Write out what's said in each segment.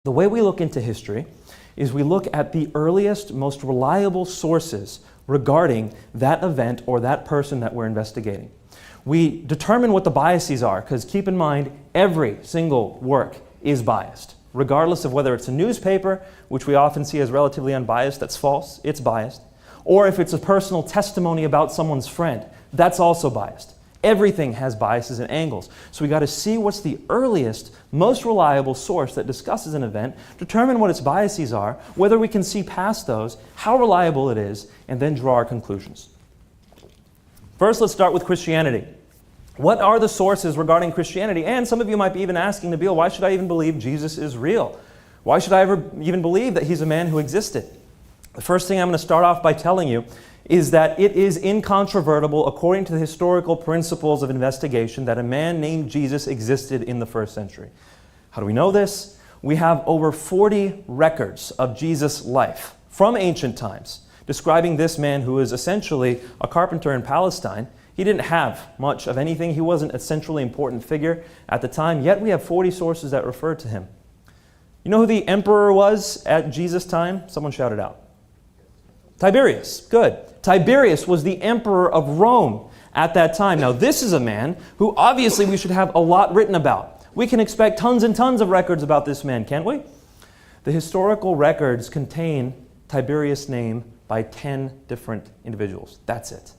The way we look into history is we look at the earliest, most reliable sources regarding that event or that person that we're investigating. We determine what the biases are, because keep in mind, every single work is biased. Regardless of whether it's a newspaper, which we often see as relatively unbiased, that's false, it's biased. Or if it's a personal testimony about someone's friend, that's also biased. Everything has biases and angles. So we got to see what's the earliest, most reliable source that discusses an event, determine what its biases are, whether we can see past those, how reliable it is, and then draw our conclusions. First, let's start with Christianity. What are the sources regarding Christianity? And some of you might be even asking, Nabeel, why should I even believe Jesus is real? Why should I ever even believe that he's a man who existed? The first thing I'm going to start off by telling you is that it is incontrovertible, according to the historical principles of investigation, that a man named Jesus existed in the first century. How do we know this? We have over 40 records of Jesus' life from ancient times, describing this man who is essentially a carpenter in Palestine. He didn't have much of anything. He wasn't a centrally important figure at the time, yet we have 40 sources that refer to him. You know who the emperor was at Jesus' time? Someone shout it out. Tiberius. Good. Tiberius was the emperor of Rome at that time. Now, this is a man who obviously we should have a lot written about. We can expect tons and tons of records about this man, can't we? The historical records contain Tiberius' name by 10 different individuals. That's it.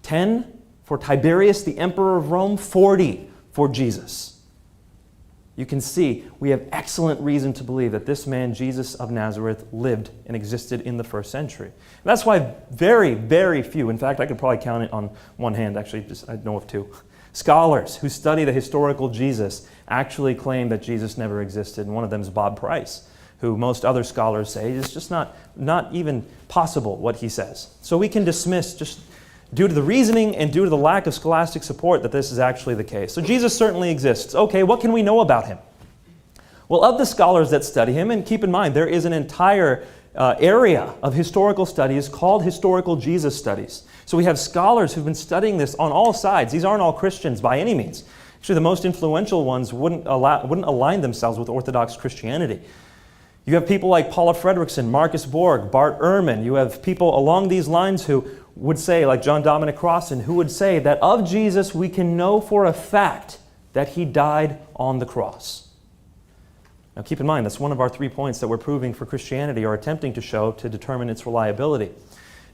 10 for Tiberius, the emperor of Rome, 40 for Jesus. You can see we have excellent reason to believe that this man, Jesus of Nazareth, lived and existed in the first century. And that's why very, very few, in fact, I could probably count it on one hand, actually, I know of two, scholars who study the historical Jesus actually claim that Jesus never existed. And one of them is Bob Price, who most other scholars say is just not even possible what he says. So we can dismiss, just due to the reasoning and due to the lack of scholastic support, that this is actually the case. So Jesus certainly exists. Okay, what can we know about him? Well, of the scholars that study him, and keep in mind, there is an entire area of historical studies called historical Jesus studies. So we have scholars who've been studying this on all sides. These aren't all Christians by any means. Actually, the most influential ones wouldn't align themselves with Orthodox Christianity. You have people like Paula Fredrickson, Marcus Borg, Bart Ehrman. You have people along these lines who would say, like John Dominic Crossan, who would say that of Jesus we can know for a fact that he died on the cross. Now keep in mind, that's one of our 3 points that we're proving for Christianity, or attempting to show to determine its reliability.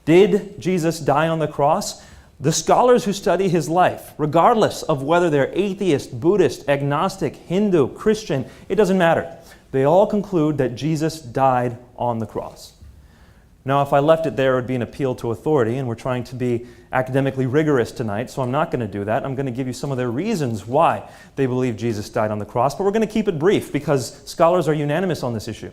Did Jesus die on the cross? The scholars who study his life, regardless of whether they're atheist, Buddhist, agnostic, Hindu, Christian, it doesn't matter. They all conclude that Jesus died on the cross. Now, if I left it there, it would be an appeal to authority, and we're trying to be academically rigorous tonight, so I'm not going to do that. I'm going to give you some of their reasons why they believe Jesus died on the cross, but we're going to keep it brief because scholars are unanimous on this issue.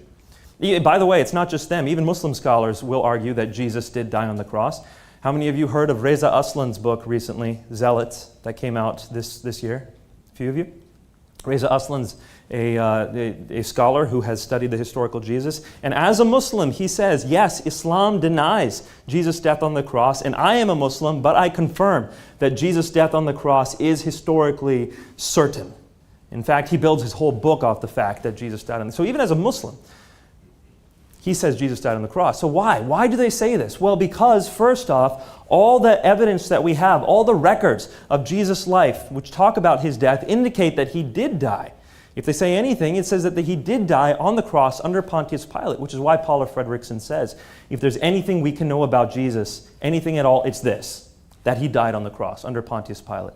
By the way, it's not just them. Even Muslim scholars will argue that Jesus did die on the cross. How many of you heard of Reza Aslan's book recently, Zealots, that came out this year? A few of you? Reza Aslan's a scholar who has studied the historical Jesus. And as a Muslim, he says, yes, Islam denies Jesus' death on the cross, and I am a Muslim, but I confirm that Jesus' death on the cross is historically certain. In fact, he builds his whole book off the fact that Jesus died on the cross. So even as a Muslim, he says Jesus died on the cross. So why? Why do they say this? Well, because first off, all the evidence that we have, all the records of Jesus' life which talk about his death indicate that he did die. If they say anything, it says that he did die on the cross under Pontius Pilate, which is why Paula Fredrickson says, if there's anything we can know about Jesus, anything at all, it's this, that he died on the cross under Pontius Pilate.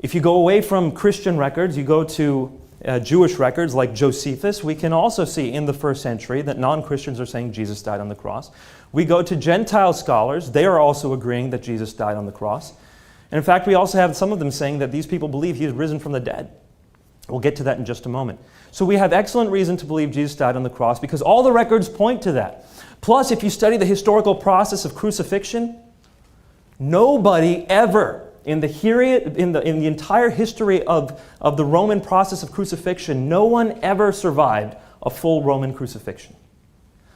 If you go away from Christian records, you go to Jewish records like Josephus, we can also see in the first century that non-Christians are saying Jesus died on the cross. We go to Gentile scholars, they are also agreeing that Jesus died on the cross. And in fact, we also have some of them saying that these people believe he is risen from the dead. We'll get to that in just a moment. So we have excellent reason to believe Jesus died on the cross because all the records point to that. Plus, if you study the historical process of crucifixion, nobody ever in the entire history of the Roman process of crucifixion, no one ever survived a full Roman crucifixion.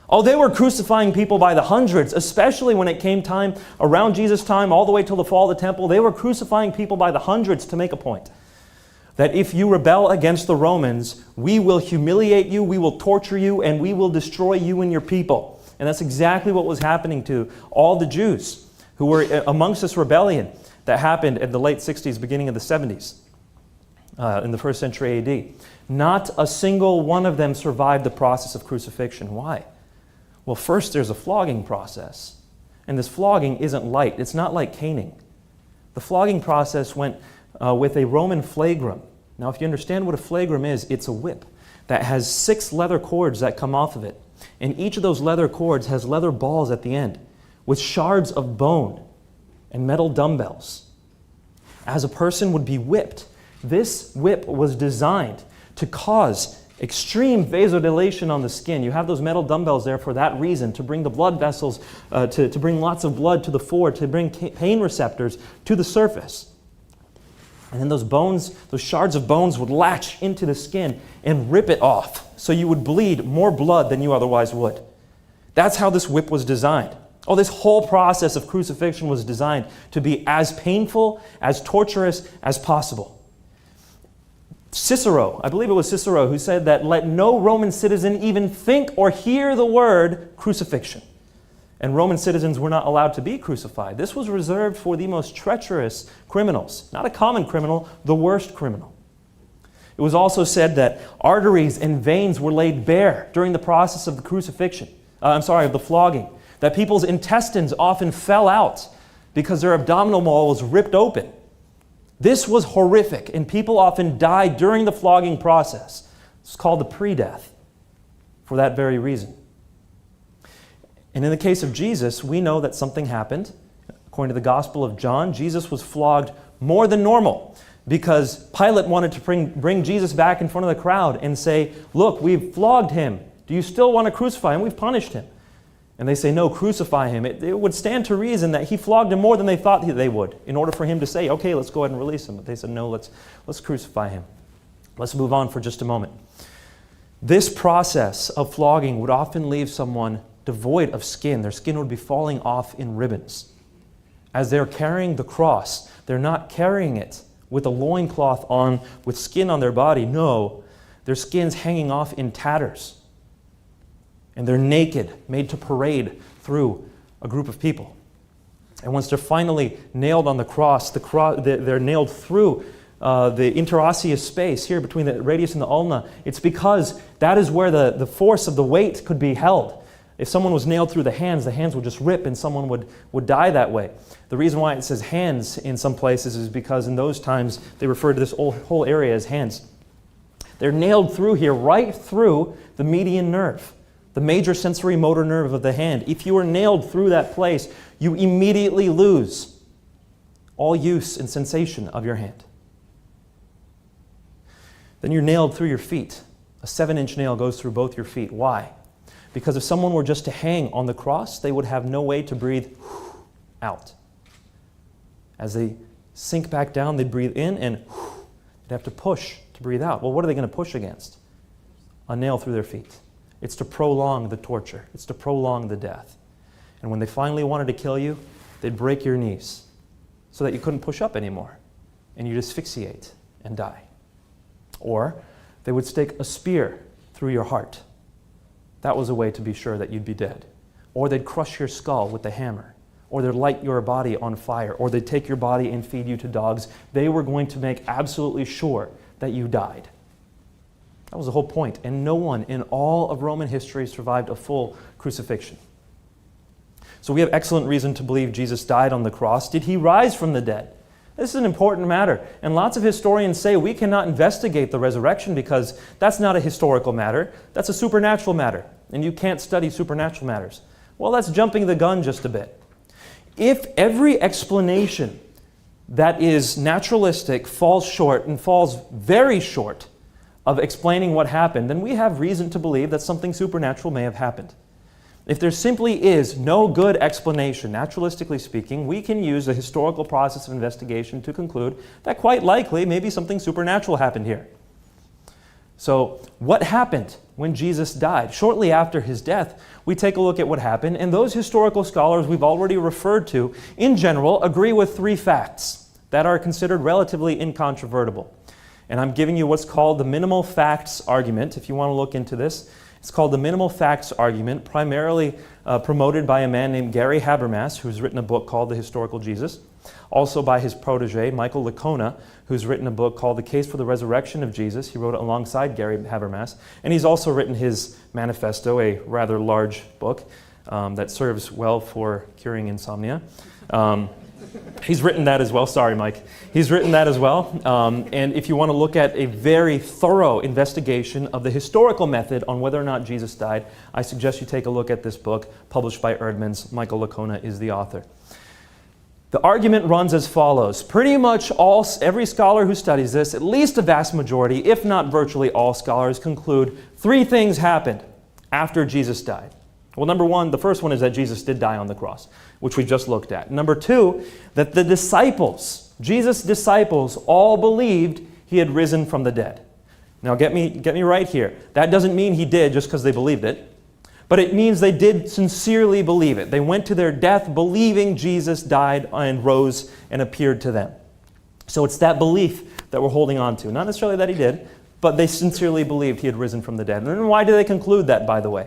Oh, they were crucifying people by the hundreds, especially when it came time around Jesus' time, all the way till the fall of the temple. They were crucifying people by the hundreds to make a point. that if you rebel against the Romans, we will humiliate you, we will torture you, and we will destroy you and your people. And that's exactly what was happening to all the Jews who were amongst this rebellion that happened in the late 60s, beginning of the 70s, in the 1st century AD. Not a single one of them survived the process of crucifixion. Why? Well, first there's a flogging process. And this flogging isn't light. It's not like caning. The flogging process went with a Roman flagrum. Now, if you understand what a flagrum is, it's a whip that has 6 leather cords that come off of it. And each of those leather cords has leather balls at the end with shards of bone and metal dumbbells. As a person would be whipped, this whip was designed to cause extreme vasodilation on the skin. You have those metal dumbbells there for that reason, to bring the blood vessels, to bring lots of blood to the fore, to bring pain receptors to the surface. And then those bones, those shards of bones would latch into the skin and rip it off. So you would bleed more blood than you otherwise would. That's how this whip was designed. Oh, this whole process of crucifixion was designed to be as painful, as torturous as possible. Cicero, I believe it was Cicero, who said that let no Roman citizen even think or hear the word crucifixion. And Roman citizens were not allowed to be crucified. This was reserved for the most treacherous criminals. Not a common criminal, the worst criminal. It was also said that arteries and veins were laid bare during the process of the crucifixion. Of the flogging. That people's intestines often fell out because their abdominal wall was ripped open. This was horrific, and people often died during the flogging process. It's called the pre-death for that very reason. And in the case of Jesus, we know that something happened. According to the Gospel of John, Jesus was flogged more than normal because Pilate wanted to bring Jesus back in front of the crowd and say, look, we've flogged him. Do you still want to crucify him? We've punished him. And they say, no, crucify him. It would stand to reason that he flogged him more than they thought they would in order for him to say, okay, let's go ahead and release him. But they said, no, let's crucify him. Let's move on for just a moment. This process of flogging would often leave someone devoid of skin. Their skin would be falling off in ribbons. As they're carrying the cross, they're not carrying it with a loincloth on, with skin on their body. No, their skin's hanging off in tatters. And they're naked, made to parade through a group of people. And once they're finally nailed on the cross, they're nailed through the interosseous space here between the radius and the ulna. It's because that is where the force of the weight could be held. If someone was nailed through the hands would just rip and someone would die that way. The reason why it says hands in some places is because in those times they referred to this whole area as hands. They're nailed through here, right through the median nerve, the major sensory motor nerve of the hand. If you are nailed through that place, you immediately lose all use and sensation of your hand. Then you're nailed through your feet. A 7-inch nail goes through both your feet. Why? Because if someone were just to hang on the cross, they would have no way to breathe out. As they sink back down, they'd breathe in and they'd have to push to breathe out. Well, what are they going to push against? A nail through their feet. It's to prolong the torture. It's to prolong the death. And when they finally wanted to kill you, they'd break your knees so that you couldn't push up anymore and you'd asphyxiate and die. Or they would stick a spear through your heart. That was a way to be sure that you'd be dead. Or they'd crush your skull with a hammer. Or they'd light your body on fire. Or they'd take your body and feed you to dogs. They were going to make absolutely sure that you died. That was the whole point. And no one in all of Roman history survived a full crucifixion. So we have excellent reason to believe Jesus died on the cross. Did he rise from the dead? This is an important matter. And lots of historians say we cannot investigate the resurrection because that's not a historical matter. That's a supernatural matter. And you can't study supernatural matters. Well, that's jumping the gun just a bit. If every explanation that is naturalistic falls short and falls very short of explaining what happened, then we have reason to believe that something supernatural may have happened. If there simply is no good explanation, naturalistically speaking, we can use the historical process of investigation to conclude that quite likely maybe something supernatural happened here. So what happened when Jesus died? Shortly after his death, we take a look at what happened, and those historical scholars we've already referred to, in general, agree with 3 facts that are considered relatively incontrovertible. And I'm giving you what's called the minimal facts argument, if you want to look into this. It's called the minimal facts argument, primarily promoted by a man named Gary Habermas, who's written a book called The Historical Jesus. Also by his protege, Michael Licona, who's written a book called The Case for the Resurrection of Jesus. He wrote it alongside Gary Habermas. And he's also written his manifesto, a rather large book that serves well for curing insomnia. He's written that as well. Sorry, Mike. He's written that as well. And if you want to look at a very thorough investigation of the historical method on whether or not Jesus died, I suggest you take a look at this book published by Erdman's. Michael Licona is the author. The argument runs as follows. Pretty much every scholar who studies this, at least a vast majority, if not virtually all scholars, conclude three things happened after Jesus died. Well, number one, the first one is that Jesus did die on the cross, which we just looked at. Number two, that the disciples, Jesus' disciples, all believed he had risen from the dead. Now get me right here. That doesn't mean he did just because they believed it, but it means they did sincerely believe it. They went to their death believing Jesus died and rose and appeared to them. So it's that belief that we're holding on to. Not necessarily that he did, but they sincerely believed he had risen from the dead. And why do they conclude that, by the way?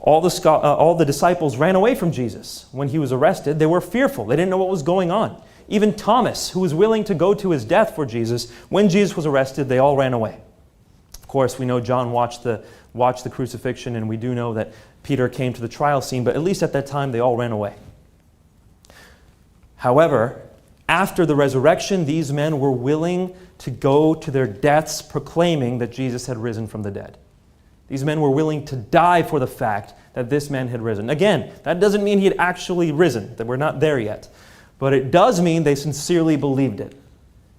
All the disciples ran away from Jesus. When he was arrested, they were fearful. They didn't know what was going on. Even Thomas, who was willing to go to his death for Jesus, when Jesus was arrested, they all ran away. Of course, we know John watched the crucifixion, and we do know that Peter came to the trial scene, but at least at that time, they all ran away. However, after the resurrection, these men were willing to go to their deaths proclaiming that Jesus had risen from the dead. These men were willing to die for the fact that this man had risen. Again, that doesn't mean he had actually risen, that we're not there yet. But it does mean they sincerely believed it,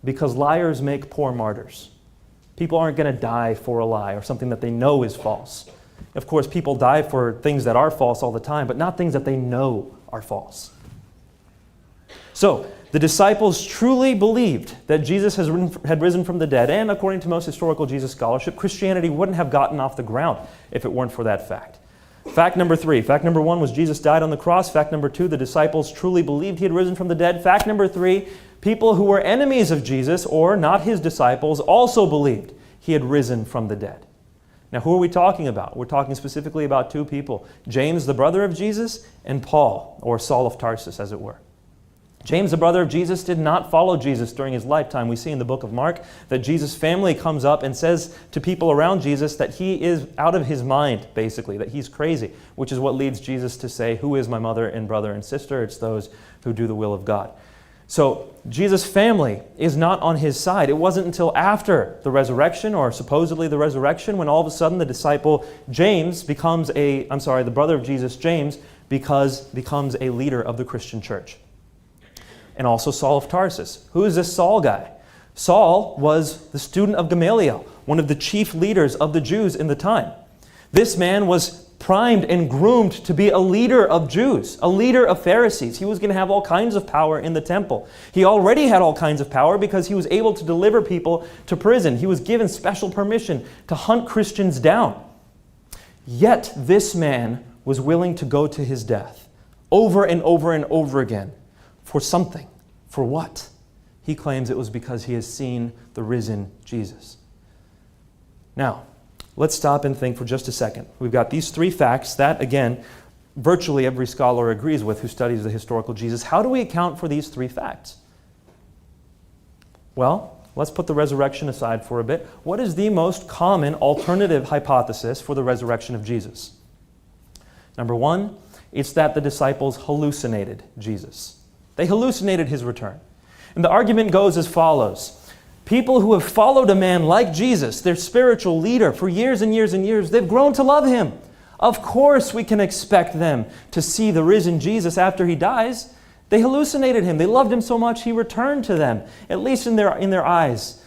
because liars make poor martyrs. People aren't going to die for a lie or something that they know is false. Of course, people die for things that are false all the time, but not things that they know are false. So, the disciples truly believed that Jesus had risen from the dead, and according to most historical Jesus scholarship, Christianity wouldn't have gotten off the ground if it weren't for that fact. Fact number three. Fact number one was Jesus died on the cross. Fact number two, the disciples truly believed he had risen from the dead. Fact number three, people who were enemies of Jesus, or not his disciples, also believed he had risen from the dead. Now, who are we talking about? We're talking specifically about two people, James, the brother of Jesus, and Paul, or Saul of Tarsus, as it were. James, the brother of Jesus, did not follow Jesus during his lifetime. We see in the book of Mark that Jesus' family comes up and says to people around Jesus that he is out of his mind, basically, that he's crazy, which is what leads Jesus to say, "Who is my mother and brother and sister?" It's those who do the will of God. So Jesus' family is not on his side. It wasn't until after the resurrection, or supposedly the resurrection, when all of a sudden the disciple James becomes the brother of Jesus, James, becomes a leader of the Christian church. And also Saul of Tarsus. Who is this Saul guy? Saul was the student of Gamaliel, one of the chief leaders of the Jews in the time. This man was primed and groomed to be a leader of Jews, a leader of Pharisees. He was going to have all kinds of power in the temple. He already had all kinds of power because he was able to deliver people to prison. He was given special permission to hunt Christians down. Yet this man was willing to go to his death over and over and over again. For something. For what? He claims it was because he has seen the risen Jesus. Now, let's stop and think for just a second. We've got these three facts that, again, virtually every scholar agrees with who studies the historical Jesus. How do we account for these three facts? Well, let's put the resurrection aside for a bit. What is the most common alternative hypothesis for the resurrection of Jesus? Number one, it's that the disciples hallucinated Jesus. They hallucinated his return. And the argument goes as follows. People who have followed a man like Jesus, their spiritual leader, for years and years and years, they've grown to love him. Of course we can expect them to see the risen Jesus after he dies. They hallucinated him. They loved him so much he returned to them, at least in their eyes.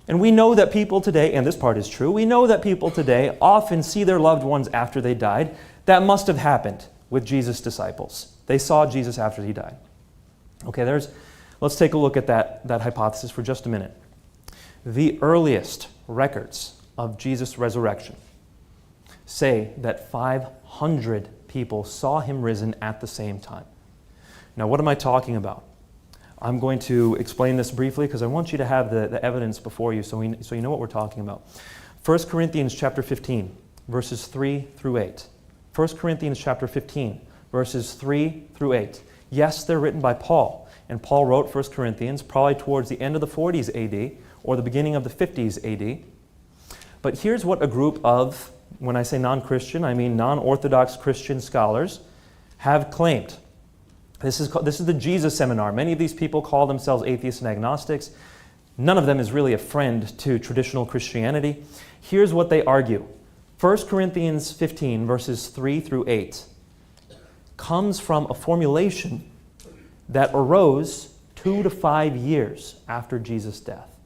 And we know that people today, and this part is true, we know that people today often see their loved ones after they died. That must have happened with Jesus' disciples. They saw Jesus after he died. Okay, let's take a look at that hypothesis for just a minute. The earliest records of Jesus' resurrection say that 500 people saw him risen at the same time. Now, what am I talking about? I'm going to explain this briefly because I want you to have the evidence before you so you know what we're talking about. 1 Corinthians chapter 15, verses 3 through 8. 1 Corinthians chapter 15, verses 3 through 8. Yes, they're written by Paul. And Paul wrote 1 Corinthians probably towards the end of the 40s AD or the beginning of the 50s AD. But here's what a group of, when I say non-Christian, I mean non-Orthodox Christian scholars have claimed. This is the Jesus seminar. Many of these people call themselves atheists and agnostics. None of them is really a friend to traditional Christianity. Here's what they argue. 1 Corinthians 15, verses 3 through 8, comes from a formulation that arose 2 to 5 years after Jesus' death.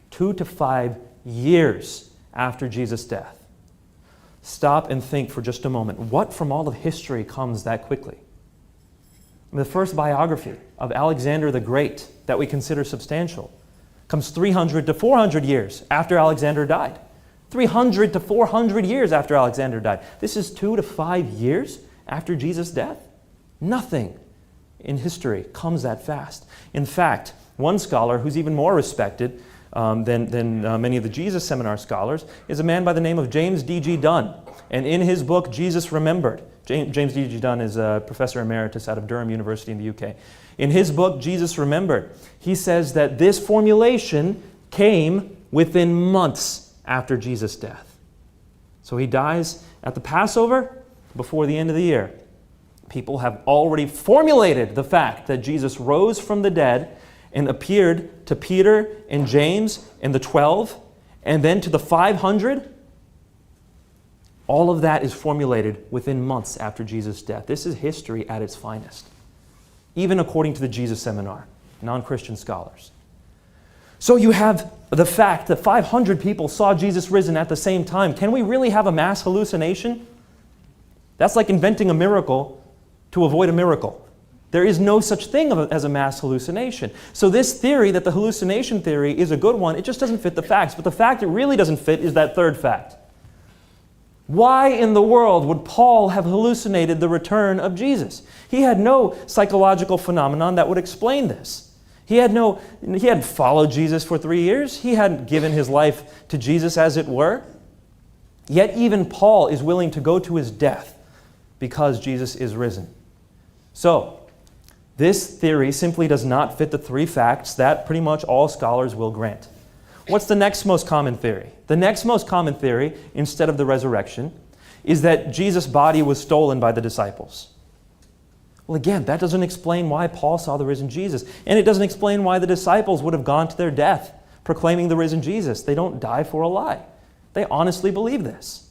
2 to 5 years after Jesus' death. Stop and think for just a moment. What from all of history comes that quickly? The first biography of Alexander the Great that we consider substantial comes 300 to 400 years after Alexander died. 300 to 400 years after Alexander died. This is 2 to 5 years after Jesus' death. Nothing in history comes that fast. In fact, one scholar who's even more respected than many of the Jesus Seminar scholars is a man by the name of James D.G. Dunn. And in his book, Jesus Remembered, James D.G. Dunn is a professor emeritus out of Durham University in the UK. In his book, Jesus Remembered, he says that this formulation came within months after Jesus' death. So he dies at the Passover before the end of the year. People have already formulated the fact that Jesus rose from the dead and appeared to Peter and James and the 12, and then to the 500. All of that is formulated within months after Jesus' death. This is history at its finest, even according to the Jesus Seminar, non-Christian scholars. So you have the fact that 500 people saw Jesus risen at the same time. Can we really have a mass hallucination? That's like inventing a miracle to avoid a miracle. There is no such thing as a mass hallucination. So this theory that the hallucination theory is a good one, it just doesn't fit the facts. But the fact it really doesn't fit is that third fact. Why in the world would Paul have hallucinated the return of Jesus? He had no psychological phenomenon that would explain this. He hadn't followed Jesus for 3 years. He hadn't given his life to Jesus, as it were. Yet even Paul is willing to go to his death because Jesus is risen. So, this theory simply does not fit the three facts that pretty much all scholars will grant. What's the next most common theory? The next most common theory, instead of the resurrection, is that Jesus' body was stolen by the disciples. Well, again, that doesn't explain why Paul saw the risen Jesus. And it doesn't explain why the disciples would have gone to their death proclaiming the risen Jesus. They don't die for a lie. They honestly believe this.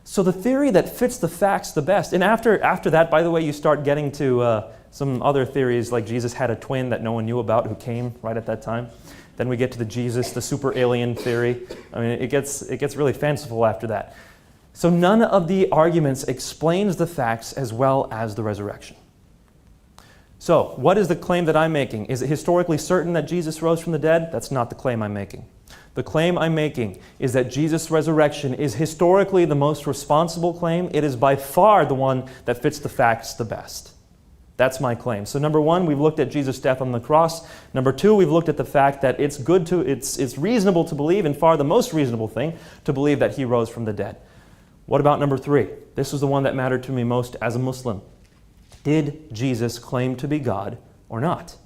So the theory that fits the facts the best, and after that, by the way, you start getting to some other theories, like Jesus had a twin that no one knew about who came right at that time. Then we get to the super alien theory. I mean, it gets really fanciful after that. So none of the arguments explains the facts as well as the resurrection. So what is the claim that I'm making? Is it historically certain that Jesus rose from the dead? That's not the claim I'm making. The claim I'm making is that Jesus' resurrection is historically the most responsible claim. It is by far the one that fits the facts the best. That's my claim. So number one, we've looked at Jesus' death on the cross. Number two, we've looked at the fact that it's reasonable to believe, and far the most reasonable thing, to believe that he rose from the dead. What about number three? This is the one that mattered to me most as a Muslim. Did Jesus claim to be God or not?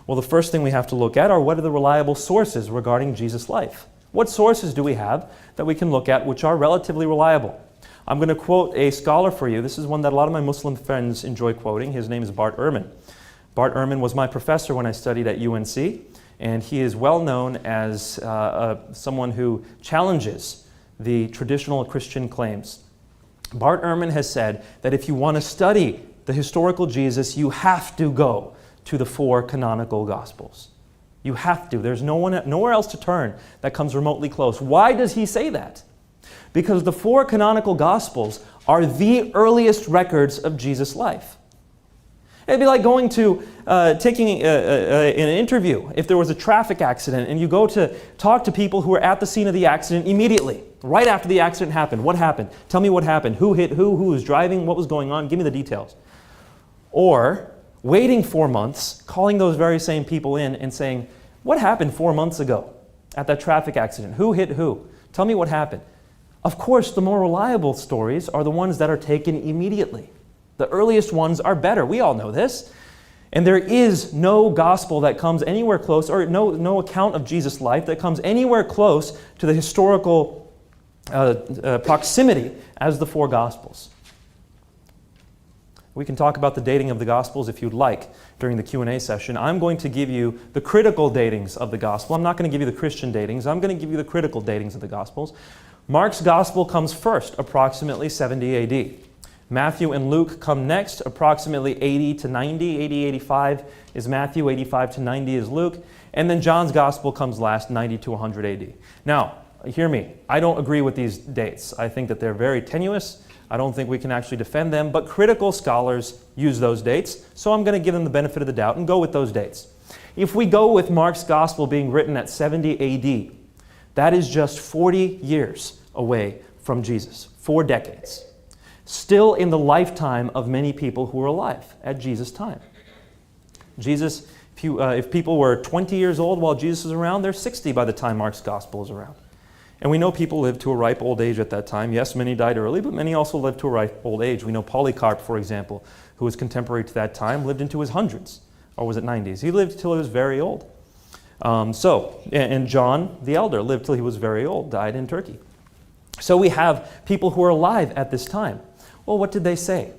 Well, the first thing we have to look at are what are the reliable sources regarding Jesus' life? What sources do we have that we can look at which are relatively reliable? I'm going to quote a scholar for you. This is one that a lot of my Muslim friends enjoy quoting. His name is Bart Ehrman. Bart Ehrman was my professor when I studied at UNC, and he is well known as someone who challenges the traditional Christian claims. Bart Ehrman has said that if you want to study the historical Jesus, you have to go to the 4 canonical Gospels. You have to. There's nowhere else to turn that comes remotely close. Why does he say that? Because the 4 canonical Gospels are the earliest records of Jesus' life. It'd be like going to, taking an interview. If there was a traffic accident and you go to talk to people who were at the scene of the accident immediately, right after the accident happened. What happened? Tell me what happened. Who hit who was driving, what was going on, give me the details. Or waiting 4 months, calling those very same people in and saying, what happened 4 months ago at that traffic accident? Who hit who? Tell me what happened. Of course, the more reliable stories are the ones that are taken immediately. The earliest ones are better. We all know this. And there is no gospel that comes anywhere close, or no account of Jesus' life that comes anywhere close to the historical proximity as the 4 Gospels. We can talk about the dating of the Gospels if you'd like during the Q&A session. I'm going to give you the critical datings of the Gospel. I'm not going to give you the Christian datings. I'm going to give you the critical datings of the Gospels. Mark's Gospel comes first, approximately 70 AD. Matthew and Luke come next, approximately 80 to 90. 80, 85 is Matthew, 85 to 90 is Luke. And then John's Gospel comes last, 90 to 100 AD. Now, hear me. I don't agree with these dates. I think that they're very tenuous. I don't think we can actually defend them, but critical scholars use those dates, so I'm going to give them the benefit of the doubt and go with those dates. If we go with Mark's Gospel being written at 70 AD, that is just 40 years away from Jesus, 4 decades. Still in the lifetime of many people who were alive at Jesus' time. Jesus, if people were 20 years old while Jesus was around, they're 60 by the time Mark's Gospel is around. And we know people lived to a ripe old age at that time. Yes, many died early, but many also lived to a ripe old age. We know Polycarp, for example, who was contemporary to that time, lived into his hundreds, or was it 90s? He lived till he was very old. And John the Elder lived till he was very old, died in Turkey. So we have people who are alive at this time. Well, what did they say?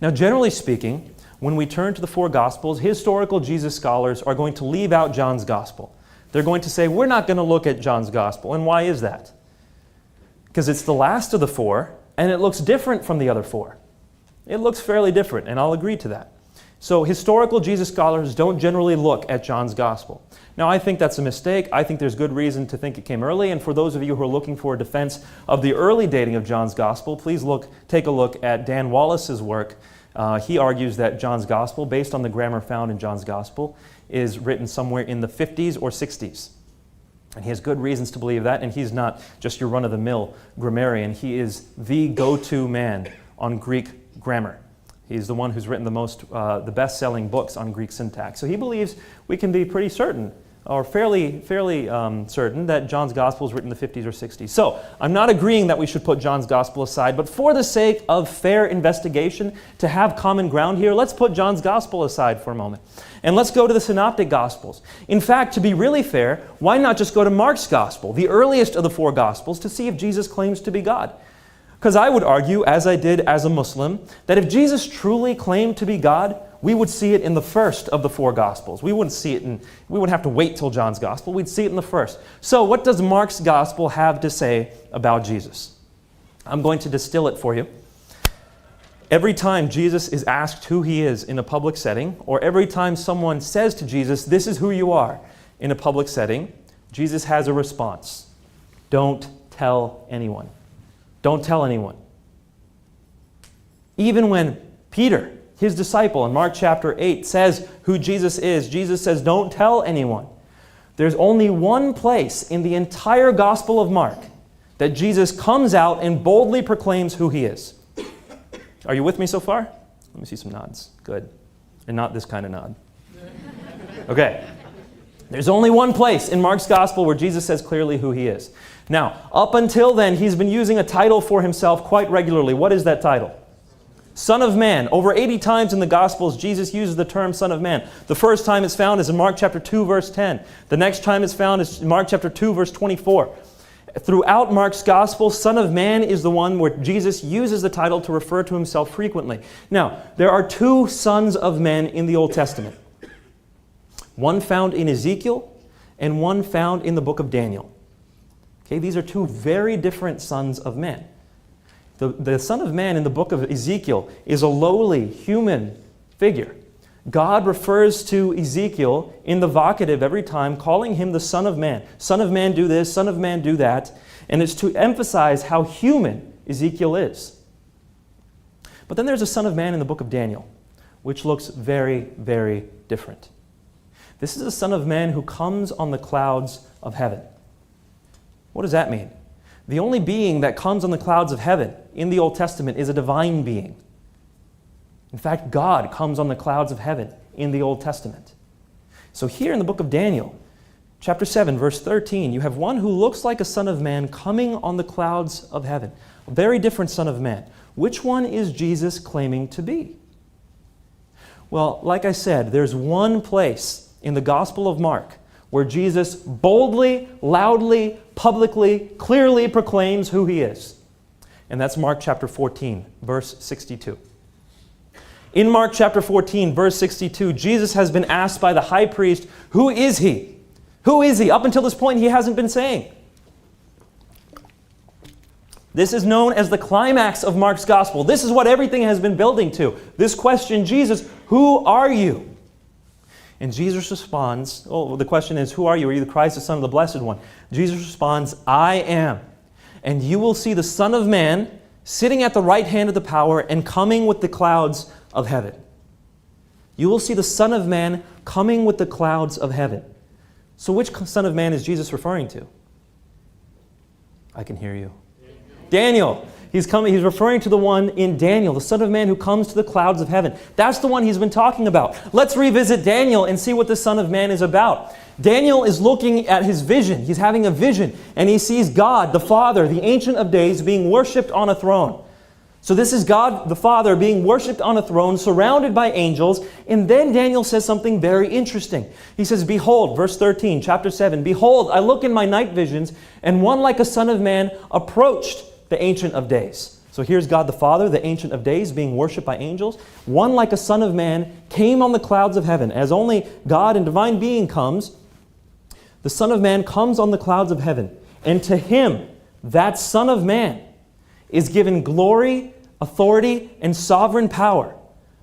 Now, generally speaking, when we turn to the 4 Gospels, historical Jesus scholars are going to leave out John's Gospel. They're going to say, we're not going to look at John's Gospel. And why is that? Because it's the last of the 4, and it looks different from the other 4. It looks fairly different, and I'll agree to that. So historical Jesus scholars don't generally look at John's Gospel. Now, I think that's a mistake. I think there's good reason to think it came early, and for those of you who are looking for a defense of the early dating of John's Gospel, please take a look at Dan Wallace's work. He argues that John's Gospel, based on the grammar found in John's Gospel, is written somewhere in the 50s or 60s. And he has good reasons to believe that, and he's not just your run-of-the-mill grammarian. He is the go-to man on Greek grammar. He's the one who's written the best-selling books on Greek syntax. So he believes we can be pretty certain, or fairly certain, that John's Gospel is written in the 50s or 60s. So I'm not agreeing that we should put John's Gospel aside, but for the sake of fair investigation, to have common ground here, let's put John's Gospel aside for a moment. And let's go to the Synoptic Gospels. In fact, to be really fair, why not just go to Mark's Gospel, the earliest of the 4 Gospels, to see if Jesus claims to be God? Because I would argue, as I did as a Muslim, that if Jesus truly claimed to be God, we would see it in the first of the 4 Gospels. We wouldn't have to wait till John's Gospel. We'd see it in the first. So what does Mark's Gospel have to say about Jesus? I'm going to distill it for you. Every time Jesus is asked who he is in a public setting, or every time someone says to Jesus, this is who you are, in a public setting, Jesus has a response. Don't tell anyone. Don't tell anyone. Even when Peter, his disciple, in Mark chapter 8, says who Jesus is, Jesus says, don't tell anyone. There's only one place in the entire Gospel of Mark that Jesus comes out and boldly proclaims who he is. Are you with me so far? Let me see some nods. Good. And not this kind of nod. Okay. There's only one place in Mark's Gospel where Jesus says clearly who he is. Now, up until then, he's been using a title for himself quite regularly. What is that title? Son of Man. Over 80 times in the Gospels, Jesus uses the term Son of Man. The first time it's found is in Mark chapter 2, verse 10. The next time it's found is Mark chapter 2, verse 24. Throughout Mark's Gospel, Son of Man is the one where Jesus uses the title to refer to himself frequently. Now, there are 2 sons of men in the Old Testament. One found in Ezekiel and one found in the book of Daniel. Okay, these are 2 very different sons of men. The Son of Man in the book of Ezekiel is a lowly human figure. God refers to Ezekiel in the vocative every time, calling him the Son of Man. Son of Man do this, Son of Man do that. And it's to emphasize how human Ezekiel is. But then there's a Son of Man in the book of Daniel, which looks very, very different. This is a Son of Man who comes on the clouds of heaven. What does that mean? The only being that comes on the clouds of heaven in the Old Testament is a divine being. In fact, God comes on the clouds of heaven in the Old Testament. So here in the book of Daniel, chapter 7, verse 13, you have one who looks like a son of man coming on the clouds of heaven. A very different son of man. Which one is Jesus claiming to be? Well, like I said, there's one place in the Gospel of Mark where Jesus boldly, loudly, publicly, clearly proclaims who he is. And that's Mark chapter 14, verse 62. In Mark chapter 14, verse 62, Jesus has been asked by the high priest, who is he? Who is he? Up until this point, he hasn't been saying. This is known as the climax of Mark's gospel. This is what everything has been building to. This question, Jesus, who are you? And Jesus responds, the question is, who are you? Are you the Christ, the Son of the Blessed One? Jesus responds, I am. And you will see the Son of Man sitting at the right hand of the power and coming with the clouds of heaven. You will see the Son of Man coming with the clouds of heaven. So which Son of Man is Jesus referring to? I can hear you. Daniel. He's referring to the one in Daniel, the Son of Man who comes to the clouds of heaven. That's the one he's been talking about. Let's revisit Daniel and see what the Son of Man is about. Daniel is looking at his vision. He's having a vision, and he sees God, the Father, the Ancient of Days, being worshipped on a throne. So this is God, the Father, being worshipped on a throne, surrounded by angels. And then Daniel says something very interesting. He says, behold, verse 13, chapter 7, behold, I look in my night visions, and one like a Son of Man approached the Ancient of Days. So here's God the Father, the Ancient of Days, being worshipped by angels. One like a Son of Man came on the clouds of heaven. As only God and divine being comes, the Son of Man comes on the clouds of heaven. And to him, that Son of Man, is given glory, authority, and sovereign power.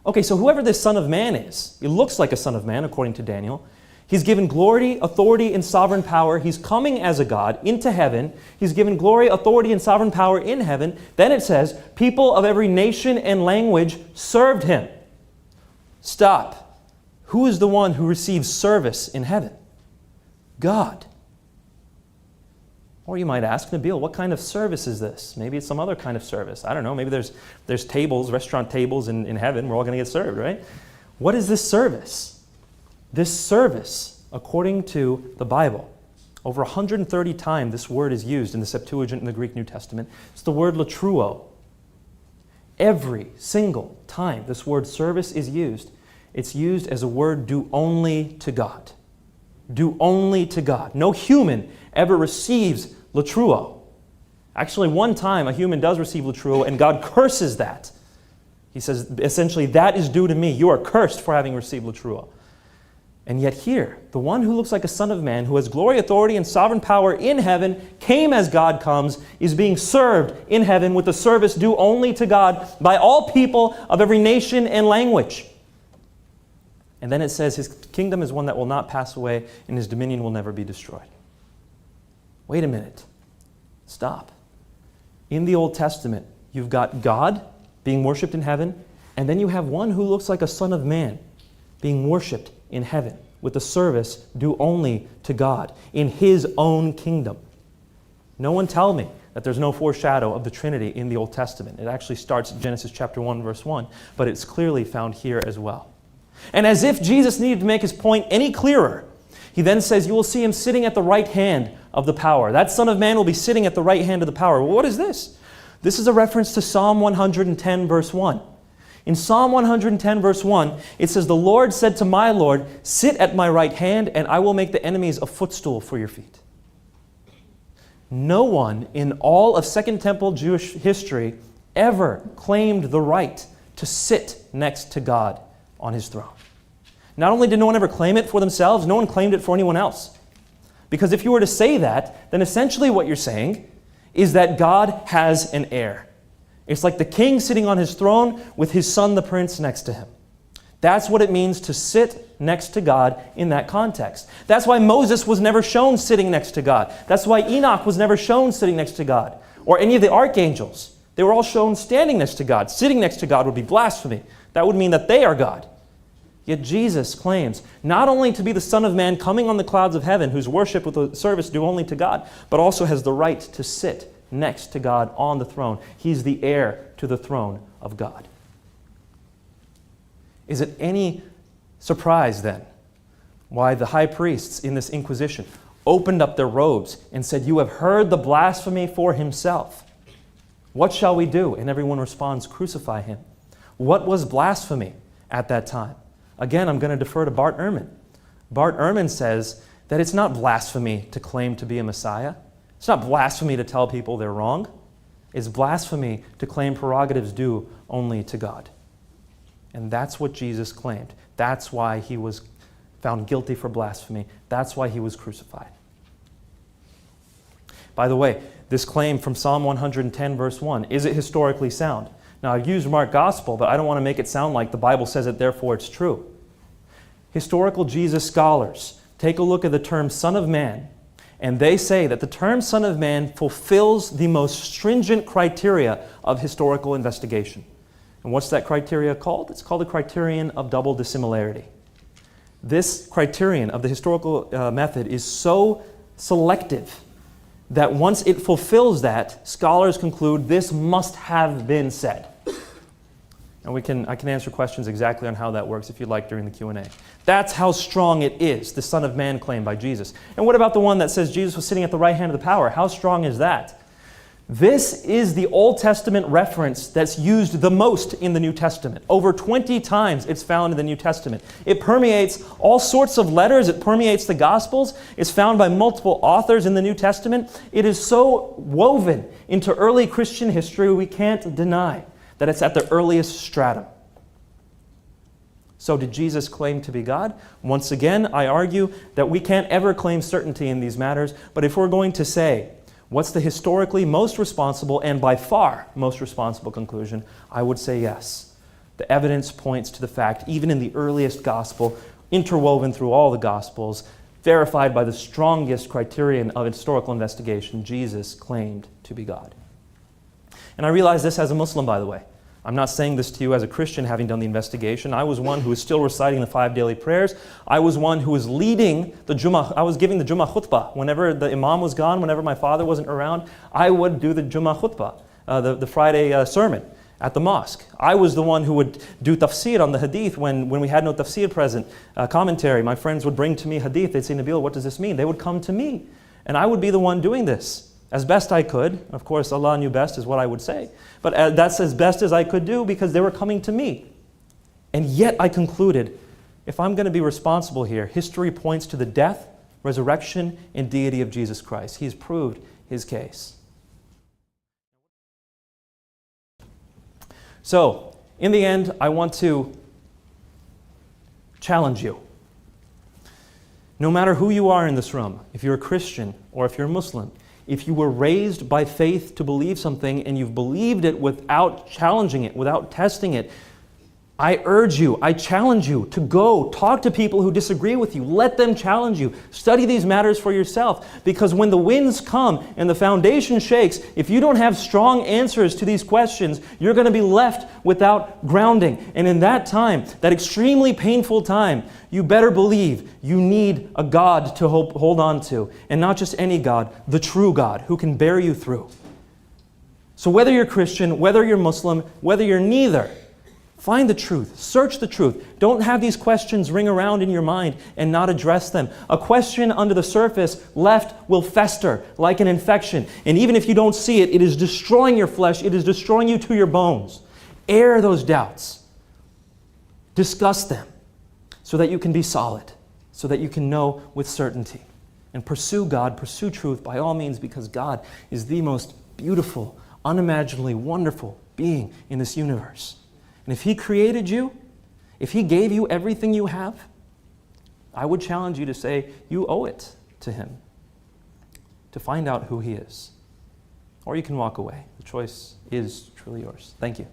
Okay, so whoever this Son of Man is, he looks like a Son of Man according to Daniel. He's given glory, authority, and sovereign power. He's coming as a God into heaven. He's given glory, authority, and sovereign power in heaven. Then it says, people of every nation and language served him. Stop. Who is the one who receives service in heaven? God. Or you might ask, Nabeel, what kind of service is this? Maybe it's some other kind of service. I don't know. Maybe there's tables, restaurant tables in heaven. We're all going to get served, right? What is this service? This service, according to the Bible, over 130 times this word is used in the Septuagint in the Greek New Testament. It's the word latruo. Every single time this word service is used, it's used as a word due only to God. Due only to God. No human ever receives latruo. Actually, one time a human does receive latruo, and God curses that. He says, essentially, that is due to me. You are cursed for having received latruo. And yet here, the one who looks like a Son of Man, who has glory, authority, and sovereign power in heaven, came as God comes, is being served in heaven with a service due only to God by all people of every nation and language. And then it says, his kingdom is one that will not pass away, and his dominion will never be destroyed. Wait a minute. Stop. In the Old Testament, you've got God being worshipped in heaven, and then you have one who looks like a Son of Man being worshipped in heaven with a service due only to God in his own kingdom. No one tell me that there's no foreshadow of the Trinity in the Old Testament. It actually starts in Genesis chapter 1, verse 1, but it's clearly found here as well. And as if Jesus needed to make his point any clearer, he then says, you will see him sitting at the right hand of the power. That Son of Man will be sitting at the right hand of the power. Well, what is this? This is a reference to Psalm 110, verse 1. In Psalm 110, verse 1, it says, the Lord said to my Lord, sit at my right hand, and I will make the enemies a footstool for your feet. No one in all of Second Temple Jewish history ever claimed the right to sit next to God on his throne. Not only did no one ever claim it for themselves, no one claimed it for anyone else. Because if you were to say that, then essentially what you're saying is that God has an heir. It's like the king sitting on his throne with his son, the prince, next to him. That's what it means to sit next to God in that context. That's why Moses was never shown sitting next to God. That's why Enoch was never shown sitting next to God. Or any of the archangels. They were all shown standing next to God. Sitting next to God would be blasphemy. That would mean that they are God. Yet Jesus claims not only to be the Son of Man coming on the clouds of heaven, whose worship with a service due only to God, but also has the right to sit next to God on the throne. He's the heir to the throne of God. Is it any surprise then why the high priests in this Inquisition opened up their robes and said, "You have heard the blasphemy for himself. What shall we do?" And everyone responds, "Crucify him." What was blasphemy at that time? Again, I'm going to defer to Bart Ehrman. Bart Ehrman says that it's not blasphemy to claim to be a Messiah. It's not blasphemy to tell people they're wrong. It's blasphemy to claim prerogatives due only to God. And that's what Jesus claimed. That's why he was found guilty for blasphemy. That's why he was crucified. By the way, this claim from Psalm 110 verse 1, is it historically sound? Now, I've used Mark Gospel, but I don't want to make it sound like the Bible says it, therefore it's true. Historical Jesus scholars take a look at the term Son of Man, and they say that the term Son of Man fulfills the most stringent criteria of historical investigation. And what's that criteria called? It's called the criterion of double dissimilarity. This criterion of the historical method is so selective that once it fulfills that, scholars conclude this must have been said. And I can answer questions exactly on how that works if you'd like during the Q&A. That's how strong it is, the Son of Man claim by Jesus. And what about the one that says Jesus was sitting at the right hand of the power? How strong is that? This is the Old Testament reference that's used the most in the New Testament. Over 20 times it's found in the New Testament. It permeates all sorts of letters. It permeates the Gospels. It's found by multiple authors in the New Testament. It is so woven into early Christian history, we can't deny that it's at the earliest stratum. So did Jesus claim to be God? Once again, I argue that we can't ever claim certainty in these matters, but if we're going to say, what's the historically most responsible and by far most responsible conclusion? I would say yes. The evidence points to the fact, even in the earliest gospel, interwoven through all the gospels, verified by the strongest criterion of historical investigation, Jesus claimed to be God. And I realize this as a Muslim, by the way. I'm not saying this to you as a Christian having done the investigation. I was one who was still reciting the 5 daily prayers. I was one who was leading the Jummah. I was giving the Jummah khutbah. Whenever the Imam was gone, whenever my father wasn't around, I would do the Jummah khutbah, the Friday sermon at the mosque. I was the one who would do tafsir on the hadith when we had no tafsir present, commentary. My friends would bring to me hadith. They'd say, "Nabeel, what does this mean?" They would come to me. And I would be the one doing this as best I could. Of course, Allah knew best is what I would say. But that's as best as I could do because they were coming to me. And yet I concluded, if I'm going to be responsible here, history points to the death, resurrection, and deity of Jesus Christ. He's proved his case. So, in the end, I want to challenge you. No matter who you are in this room, if you're a Christian or if you're a Muslim, if you were raised by faith to believe something and you've believed it without challenging it, without testing it, I urge you, I challenge you to go talk to people who disagree with you. Let them challenge you. Study these matters for yourself, because when the winds come and the foundation shakes, if you don't have strong answers to these questions, you're going to be left without grounding. And in that time, that extremely painful time, you better believe you need a God to hold on to. And not just any God, the true God who can bear you through. So whether you're Christian, whether you're Muslim, whether you're neither, find the truth. Search the truth. Don't have these questions ring around in your mind and not address them. A question under the surface left will fester like an infection. And even if you don't see it, it is destroying your flesh. It is destroying you to your bones. Air those doubts. Discuss them so that you can be solid, so that you can know with certainty. And pursue God, pursue truth by all means, because God is the most beautiful, unimaginably wonderful being in this universe. And if He created you, if He gave you everything you have, I would challenge you to say you owe it to Him to find out who He is. Or you can walk away. The choice is truly yours. Thank you.